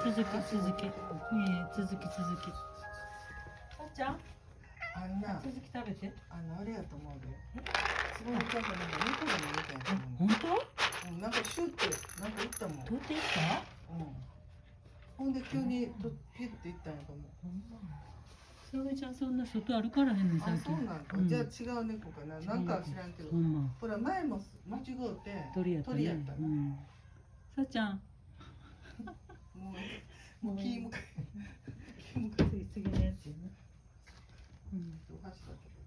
続き続き。続き。さっちゃん、あんな、続き食べて。あれやと思うで。すごいなんか猫が見えたやと思う。本当？なんかシュってなんか行ったもん。取っていった？ほんで急にピュって行ったんやと思う。それちゃんそんな外歩からへんねん最近。そうなんか。じゃあ違う猫かな。なんか知らんけど。ほら前も間違うて鳥やったね。さっちゃん。もう気向かい。次のやつやな。お箸だけ。